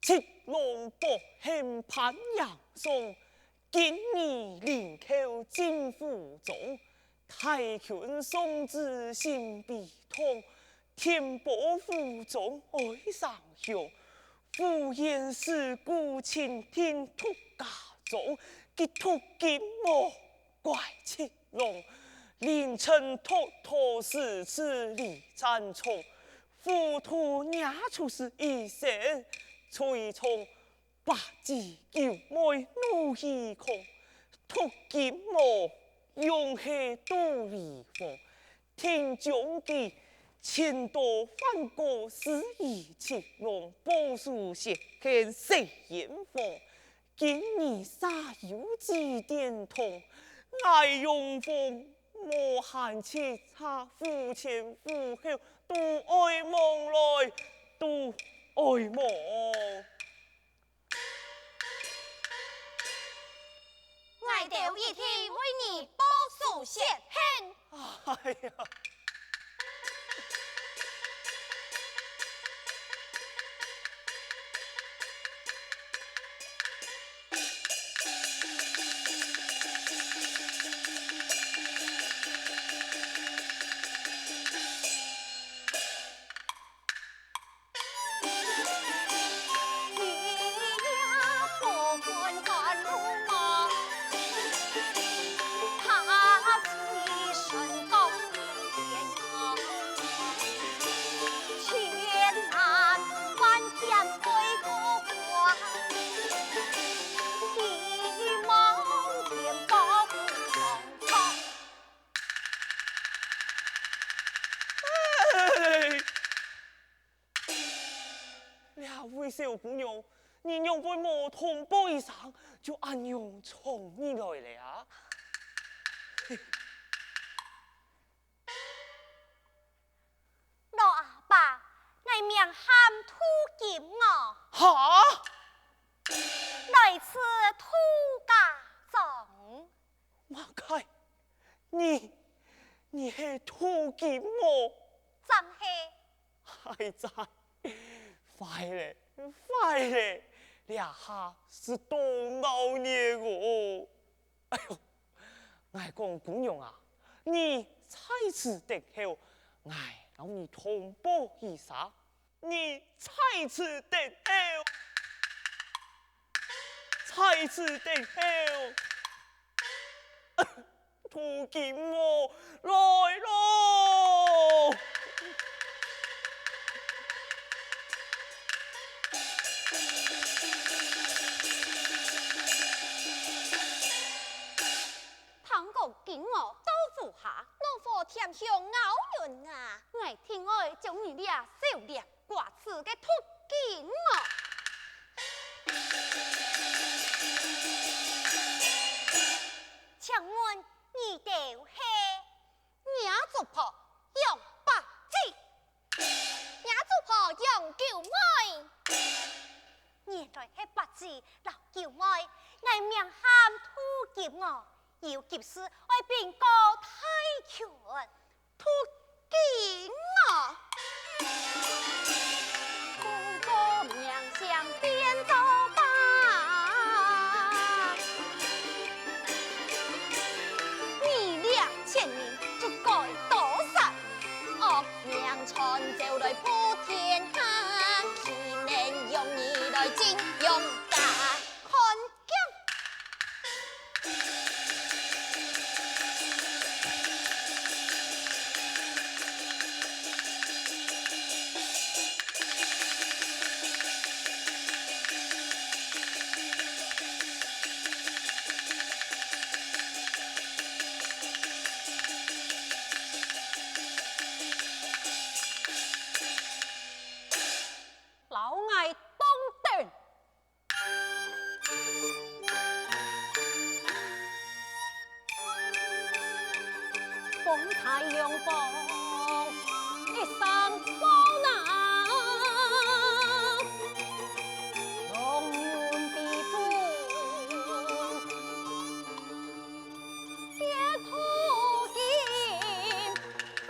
七龙伯恨潘阳松，今日临口金府中，太拳送子心悲痛，天波府中爱上兄，夫言是故情天突家中，吉突金毛怪七龙，凌晨偷偷死次李占冲，浮屠娘出是一生。吹从八字九妹怒气空，突金毛用气都离风，听将的千多翻过四夷七龙，波数血看谁眼风，今日杀有几点痛，爱用风莫喊其他夫前夫后，都爱梦来都。爱慕，爱豆一天为你报数血恨。哎呀！小姑娘，你用杯莫同杯上，就暗用从你来了。老阿爸，我名喊土金我。哈！来自土家庄。马开，你是土金我？怎是？还在，快嘞！快嘞！俩下是多熬夜哦！哎呦，爱讲姑娘啊，你才次得后，爱让你同胞一下，你才次得后，才次得后，土金我来喽！见我豆腐下，老火甜香咬人啊！我听爱将你俩小脸挂刺嘅突见我。请问你就是娘祖婆杨八姐，娘祖婆杨九妹，原来係八姐老九妹，我名喊土劫我。要劫尸为边个太拳突见我，通过面相变奏吧，你俩前面就该多杀，恶名传就来普天下，岂能用你来尽用家？风太凉风，一生风浪，永远必主，别途经我。 哎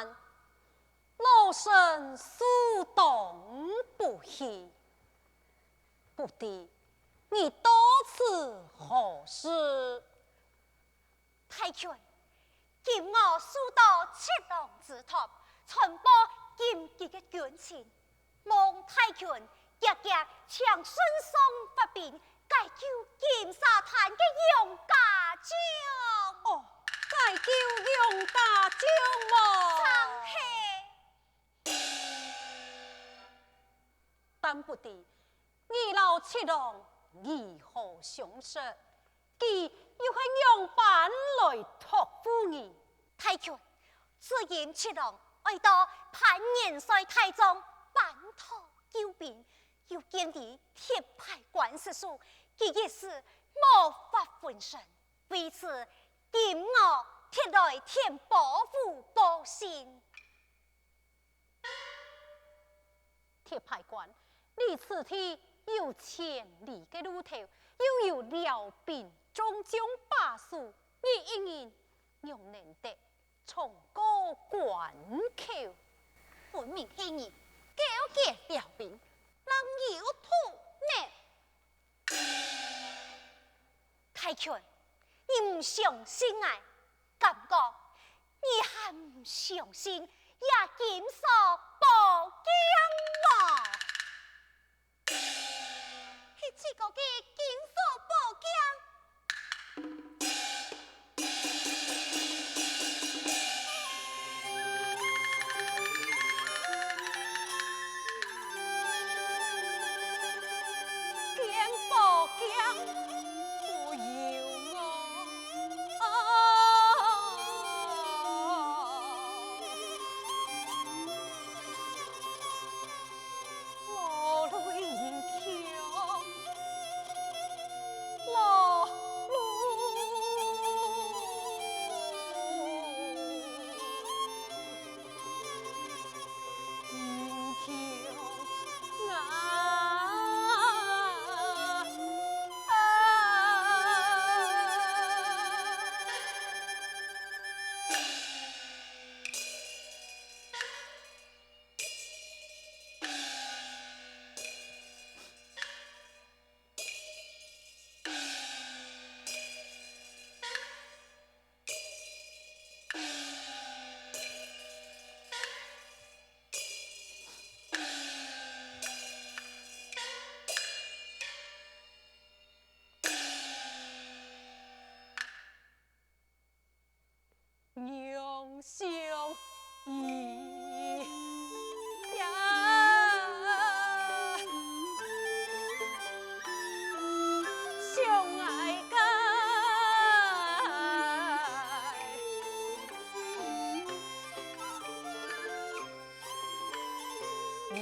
难，老身速动不息。不敌，你多此何事？太君，今我速到七龙之塔，传播金吉的军情，望太君日日向孙送发兵，解救金沙滩的杨家将。哦，解救杨家将么？张黑，但不敌，二老七郎如何相识？佢又係用板來托付你？太君，只因七郎爱到潘元帅太宗板头救兵，又见地铁牌官司书，佢一时无法分身，为此今我贴来填保护报信。铁牌官，你此天有千里嘅路途，又有辽兵中将把守，你一人又能得从过关口？本命黑人纠结辽兵，能有土呢？太君，你唔相信啊？感觉你还唔相信也检索报警嘛？迄几个嘅检索报警。娘相依呀，相爱该，娘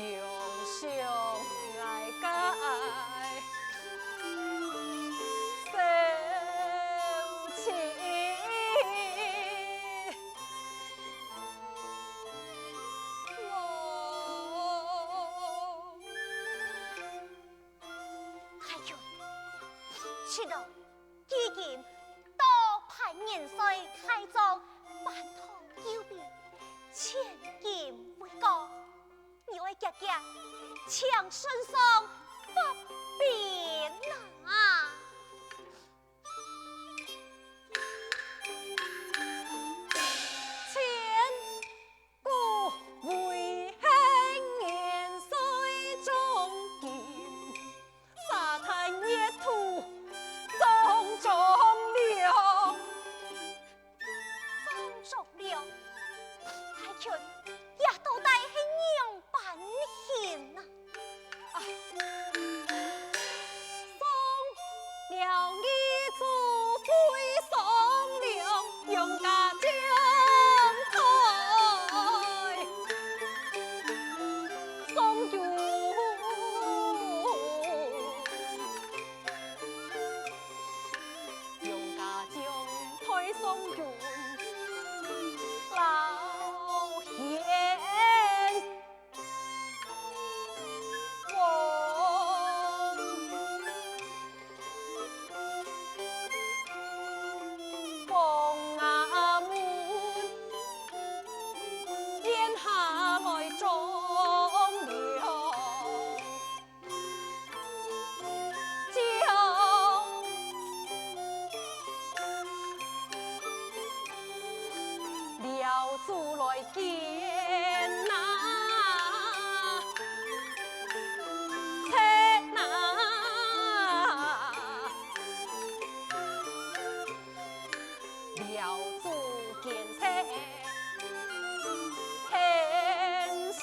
相爱该。去到基金到潘元帅太宗办堂救兵，千金为高，你为家家抢身上发兵啊！送君老爷。来见呐，切呐，了主见切天心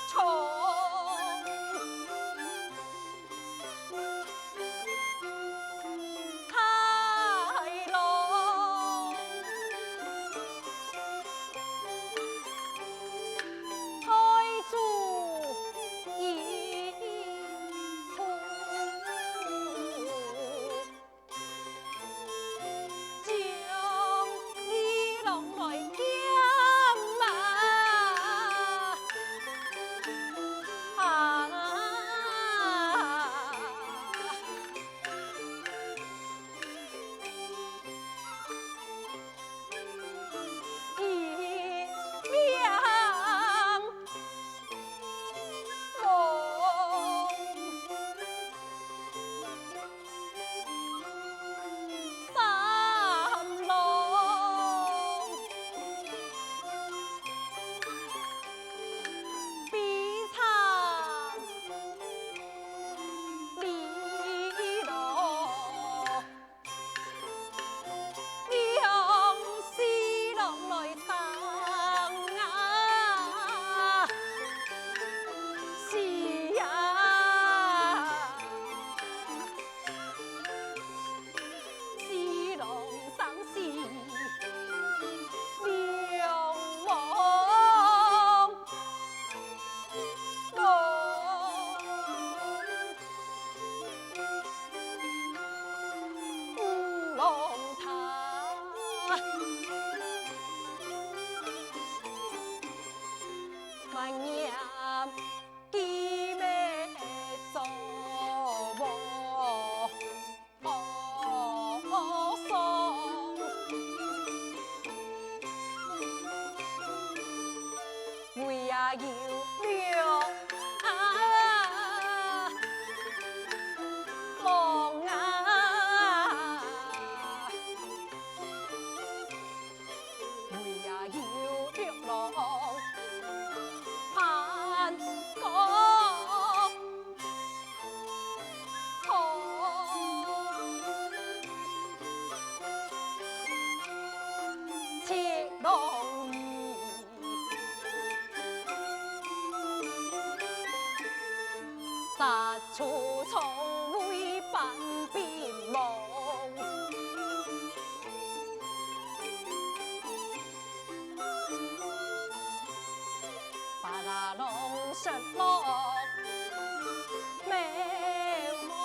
重。杀出重围半边梦，把那龙神龙美梦。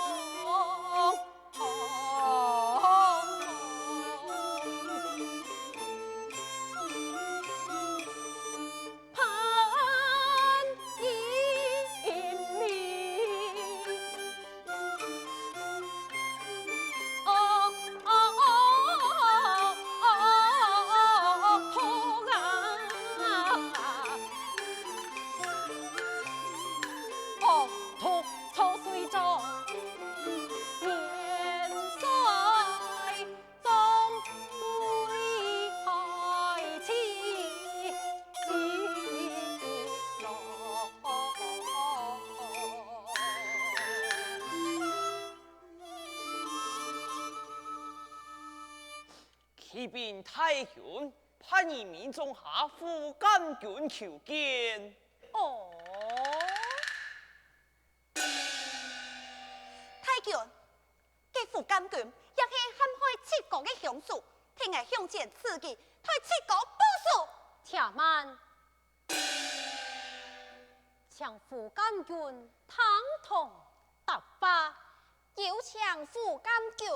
启禀太君，盼以民众下府干军求见。哦，太君，这副监军也是陷害七国的凶手，听下向前刺激，替七国报仇。且慢，请副监军堂堂答法。有请副监军。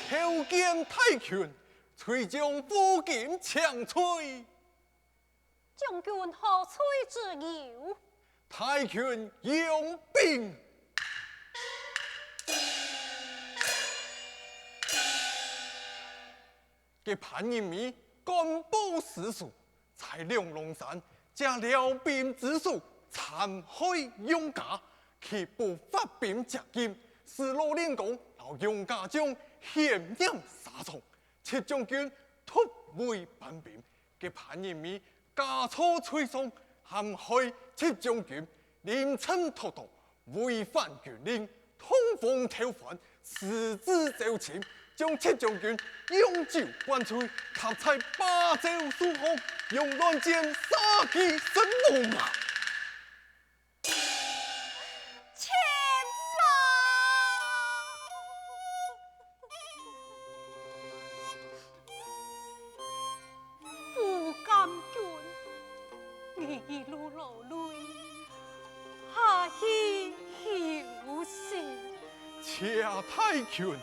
求见太君，吹将夫剑强吹。将军何吹之有？太拳用兵。给潘仁美干部士卒，在两龙山加辽兵之属，残害勇家，其不发兵接金，使罗令公老勇家将险养杀从，七将军突围叛兵，给潘仁美加错吹送，陷害七将军临阵脱逃，违反军令，通风挑反，私自走前。将七将军永久关吹，他在八州苏杭，用乱箭杀其身亡啊！前夫监军，一路劳累，下去休息。恰太拳。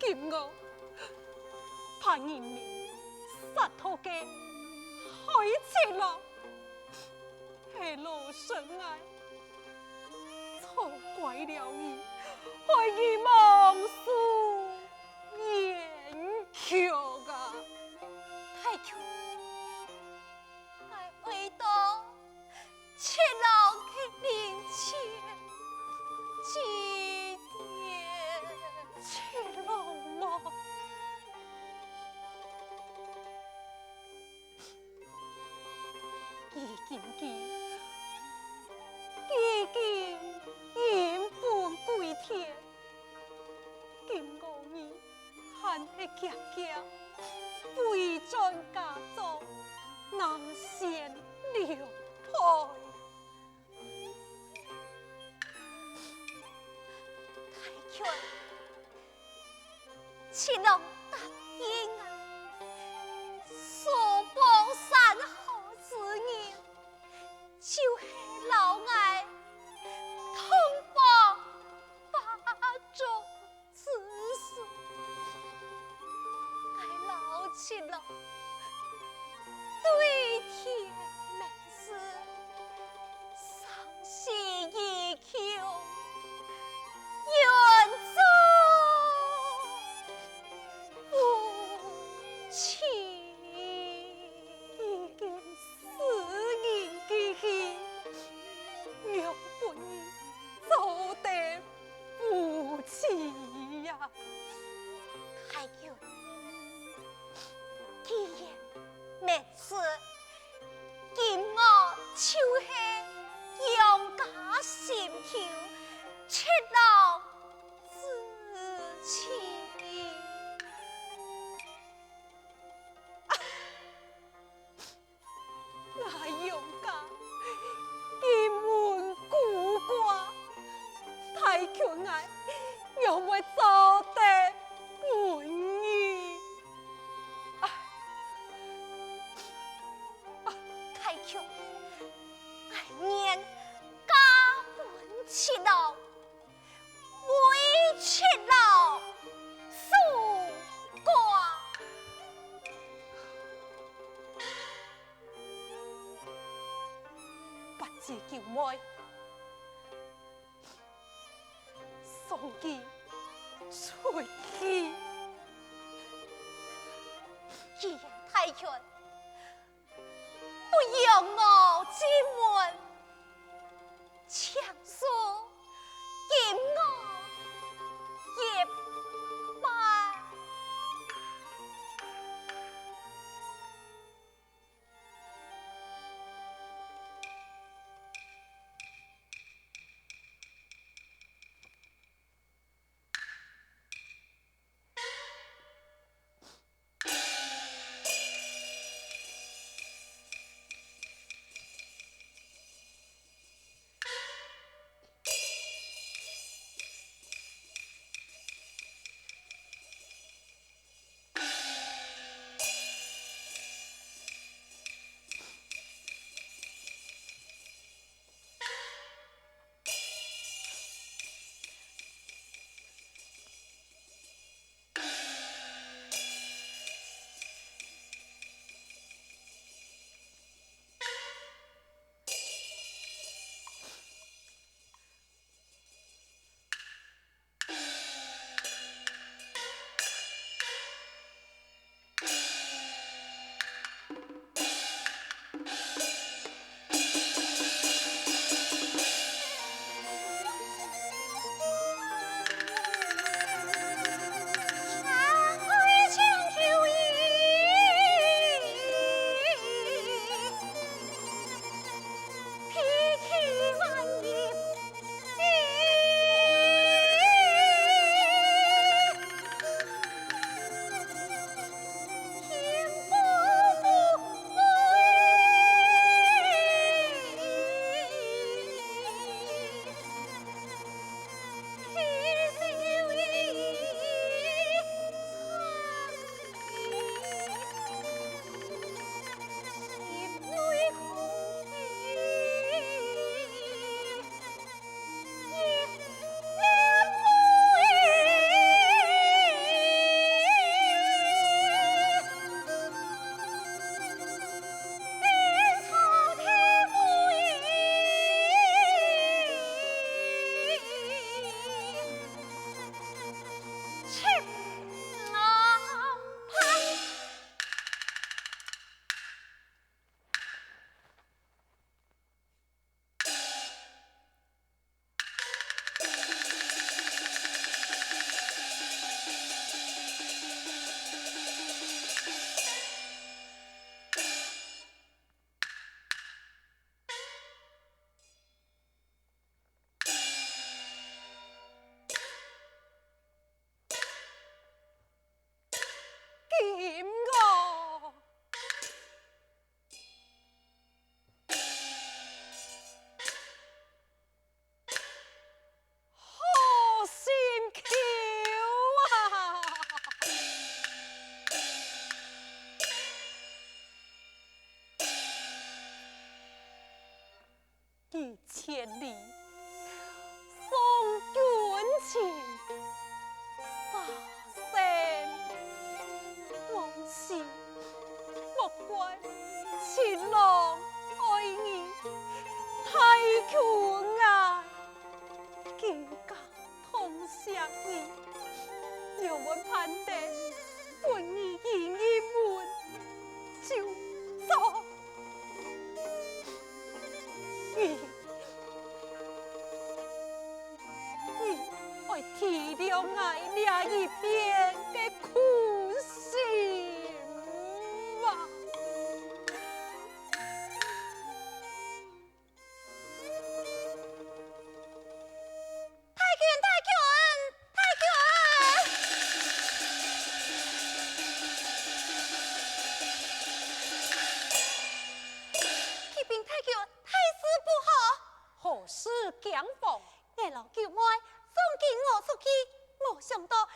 今我怕人民杀头嘅害chết了，係路上愛錯怪了你，害你忘數言橋啊！太強，我為到七老嘅靈前祭奠七老嗎？已經引本歸田，今我兒還係夾夾回轉家族，能先了派。太強，七老答應啊，所報山河之業，就是老愛通報八族之事，愛老七老對天明事，傷心已久。願做夫妻，已經死人嘅氣，讓本兒做得夫妻呀！太陽，既然滅世，今我就是用家心求。七老自欺，那勇敢金門孤寡，太強愛，又會做得滿意。太強，愛念家本七老。为七老诉挂，不知叫妹，送佢出去。既然太權，不由我之門，強說今我。也罢，心我。好心求啊！一千里送君情，沙山往事莫怪情郎爱你，太穷啊！更加痛惜你，让我盼得为你迎一门就走。你爱体谅爱俩一边的苦心啊！太君，太君，太君！启禀太君，太师不好，何事讲逢？夜郎叫我送进我出去，没想到